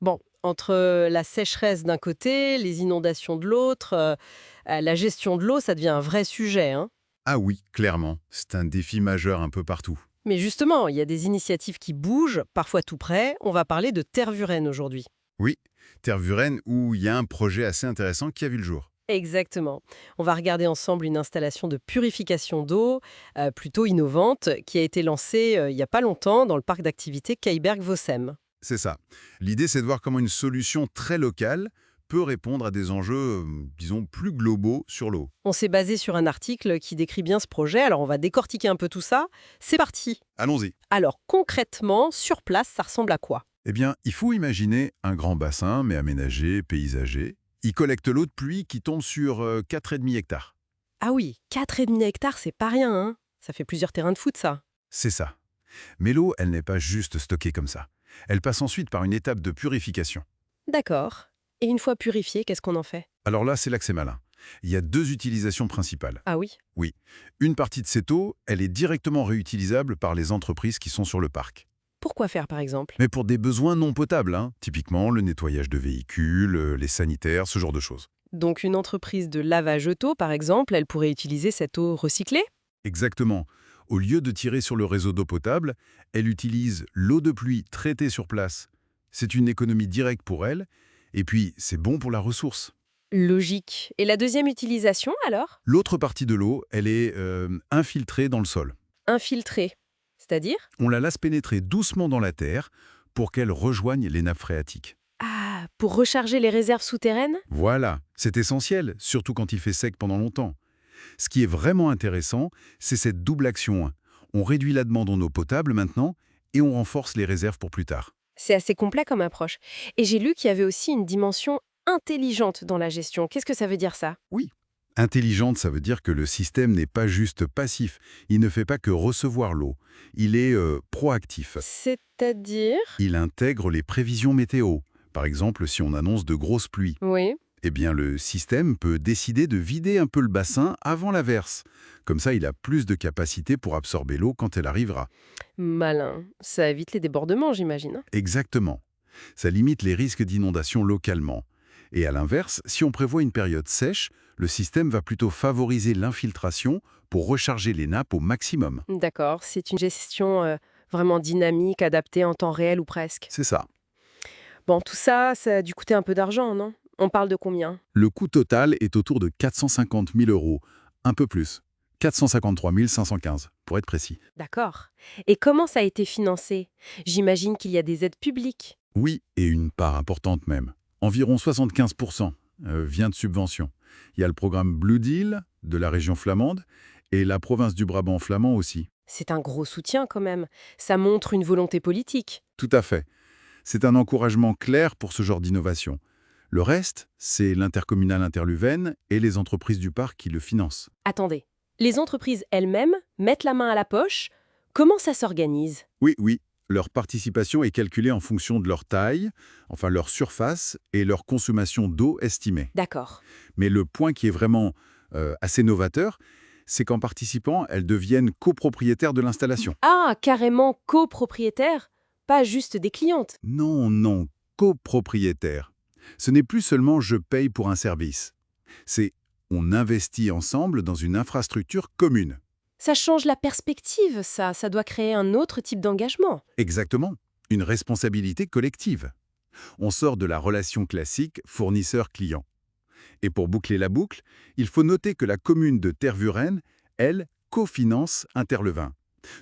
Bon, entre la sécheresse d'un côté, les inondations de l'autre, la gestion de l'eau, ça devient un vrai sujet, hein. Ah oui, clairement, c'est un défi majeur un peu partout. Mais justement, il y a des initiatives qui bougent, parfois tout près. On va parler de Tervuren aujourd'hui. Oui, Tervuren, où il y a un projet assez intéressant qui a vu le jour. Exactement. On va regarder ensemble une installation de purification d'eau, plutôt innovante, qui a été lancée il n'y a pas longtemps dans le parc d'activités Keiberg-Vossem. C'est ça. L'idée, c'est de voir comment une solution très locale peut répondre à des enjeux, disons, plus globaux sur l'eau. On s'est basé sur un article qui décrit bien ce projet, alors on va décortiquer un peu tout ça. C'est parti. Allons-y. Alors concrètement, sur place, ça ressemble à quoi? Eh bien, il faut imaginer un grand bassin, mais aménagé, paysager. Il collecte l'eau de pluie qui tombe sur 4,5 hectares. Ah oui, 4,5 hectares, c'est pas rien, hein. Ça fait plusieurs terrains de foot, ça. C'est ça. Mais l'eau, elle n'est pas juste stockée comme ça. Elle passe ensuite par une étape de purification. D'accord. Et une fois purifié, qu'est-ce qu'on en fait? Alors là, c'est là que c'est malin. Il y a deux utilisations principales. Ah oui? Oui, une partie de cette eau, elle est directement réutilisable par les entreprises qui sont sur le parc. Pourquoi faire, par exemple? Mais pour des besoins non potables, hein, typiquement le nettoyage de véhicules, les sanitaires, ce genre de choses. Donc une entreprise de lavage auto, par exemple, elle pourrait utiliser cette eau recyclée? Exactement. Au lieu de tirer sur le réseau d'eau potable, elle utilise l'eau de pluie traitée sur place. C'est une économie directe pour elle, et puis c'est bon pour la ressource. Logique. Et la deuxième utilisation, alors? L'autre partie de l'eau, elle est infiltrée dans le sol. Infiltrée. C'est-à-dire? On la laisse pénétrer doucement dans la terre pour qu'elle rejoigne les nappes phréatiques. Ah, pour recharger les réserves souterraines? Voilà, c'est essentiel, surtout quand il fait sec pendant longtemps. Ce qui est vraiment intéressant, c'est cette double action. On réduit la demande en eau potable maintenant et on renforce les réserves pour plus tard. C'est assez complet comme approche. Et j'ai lu qu'il y avait aussi une dimension intelligente dans la gestion. Qu'est-ce que ça veut dire ça? Oui. Intelligente, ça veut dire que le système n'est pas juste passif. Il ne fait pas que recevoir l'eau. Il est proactif. C'est-à-dire? Il intègre les prévisions météo. Par exemple, si on annonce de grosses pluies, Oui. eh bien le système peut décider de vider un peu le bassin avant l'averse. Comme ça, il a plus de capacité pour absorber l'eau quand elle arrivera. Malin. Ça évite les débordements, j'imagine, hein. Exactement. Ça limite les risques d'inondation localement. Et à l'inverse, si on prévoit une période sèche, le système va plutôt favoriser l'infiltration pour recharger les nappes au maximum. D'accord. C'est une gestion vraiment dynamique, adaptée en temps réel ou presque. C'est ça. Bon, tout ça, ça a dû coûter un peu d'argent, non? On parle de combien? Le coût total est autour de 450 000 euros. Un peu plus. 453 515, pour être précis. D'accord. Et comment ça a été financé? J'imagine qu'il y a des aides publiques. Oui, et une part importante même. Environ 75% vient de subventions. Il y a le programme Blue Deal de la région flamande et la province du Brabant flamand aussi. C'est un gros soutien quand même. Ça montre une volonté politique. Tout à fait. C'est un encouragement clair pour ce genre d'innovation. Le reste, c'est l'intercommunal interluven et les entreprises du parc qui le financent. Attendez. Les entreprises elles-mêmes mettent la main à la poche? Comment ça s'organise? Oui, oui, leur participation est calculée en fonction de leur taille, enfin leur surface et leur consommation d'eau estimée. D'accord. Mais le point qui est vraiment assez novateur, c'est qu'en participant, elles deviennent copropriétaires de l'installation. Ah, carrément copropriétaire? Pas juste des clientes. Non, non, copropriétaires. Ce n'est plus seulement je paye pour un service. C'est on investit ensemble dans une infrastructure commune. Ça change la perspective, ça. Ça doit créer un autre type d'engagement. Exactement. Une responsabilité collective. On sort de la relation classique fournisseur-client. Et pour boucler la boucle, il faut noter que la commune de Tervuren, elle, cofinance Interlevin.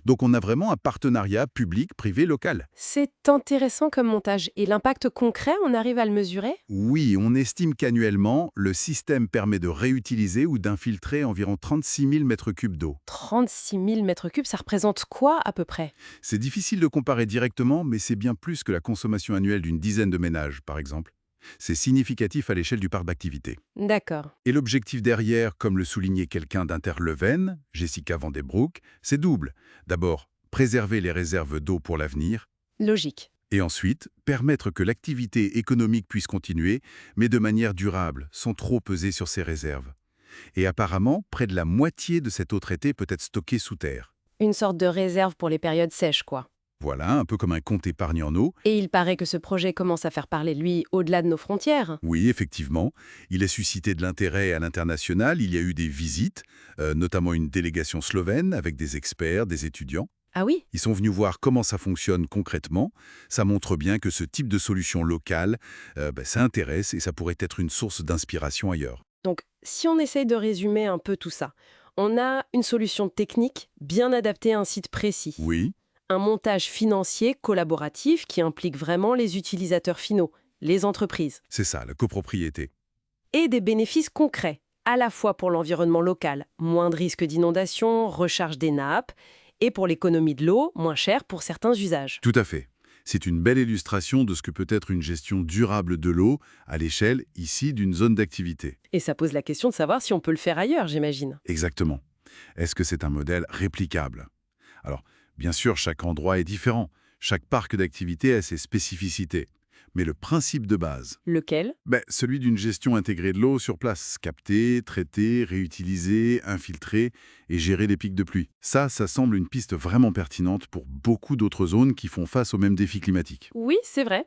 Donc on a vraiment un partenariat public-privé local. C'est intéressant comme montage. Et l'impact concret, on arrive à le mesurer? Oui, on estime qu'annuellement, le système permet de réutiliser ou d'infiltrer environ 36 000 mètres cubes d'eau. 36 000 mètres cubes, ça représente quoi à peu près? C'est difficile de comparer directement, mais c'est bien plus que la consommation annuelle d'une dizaine de ménages, par exemple. C'est significatif à l'échelle du parc d'activité. D'accord. Et l'objectif derrière, comme le soulignait quelqu'un d'Interleven, Jessica Van de Broek, c'est double. D'abord, préserver les réserves d'eau pour l'avenir, Logique. et ensuite, permettre que l'activité économique puisse continuer, mais de manière durable, sans trop peser sur ces réserves. Et apparemment, près de la moitié de cette eau traitée peut être stockée sous terre. Une sorte de réserve pour les périodes sèches, quoi. Voilà, un peu comme un compte épargne en eau. Et il paraît que ce projet commence à faire parler de lui au-delà de nos frontières. Oui, effectivement, il a suscité de l'intérêt à l'international, il y a eu des visites, notamment une délégation slovène avec des experts, des étudiants. Ah oui? Ils sont venus voir comment ça fonctionne concrètement. Ça montre bien que ce type de solution locale, ça intéresse et ça pourrait être une source d'inspiration ailleurs. Donc, si on essaye de résumer un peu tout ça, on a une solution technique bien adaptée à un site précis, Oui, un montage financier collaboratif qui implique vraiment les utilisateurs finaux, les entreprises, c'est ça, la copropriété. et des bénéfices concrets, à la fois pour l'environnement local, moins de risques d'inondation, recharge des nappes, et pour l'économie de l'eau, moins cher pour certains usages. Tout à fait. C'est une belle illustration de ce que peut être une gestion durable de l'eau à l'échelle, ici, d'une zone d'activité. Et ça pose la question de savoir si on peut le faire ailleurs, j'imagine. Exactement. Est-ce que c'est un modèle réplicable? Alors, bien sûr, chaque endroit est différent. Chaque parc d'activité a ses spécificités. Mais le principe de base, Lequel? celui d'une gestion intégrée de l'eau sur place, capter, traiter, réutiliser, infiltrer et gérer les pics de pluie. Ça semble une piste vraiment pertinente pour beaucoup d'autres zones qui font face aux mêmes défis climatiques. Oui, c'est vrai.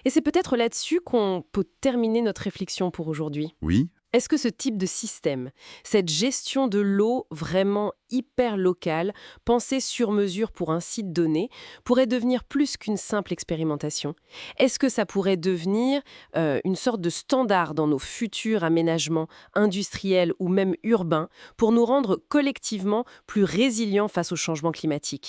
Et c'est peut-être là-dessus qu'on peut terminer notre réflexion pour aujourd'hui. Oui, Est-ce que ce type de système, cette gestion de l'eau vraiment hyper locale, pensée sur mesure pour un site donné, pourrait devenir plus qu'une simple expérimentation? Est-ce que ça pourrait devenir une sorte de standard dans nos futurs aménagements industriels ou même urbains pour nous rendre collectivement plus résilients face au changement climatique?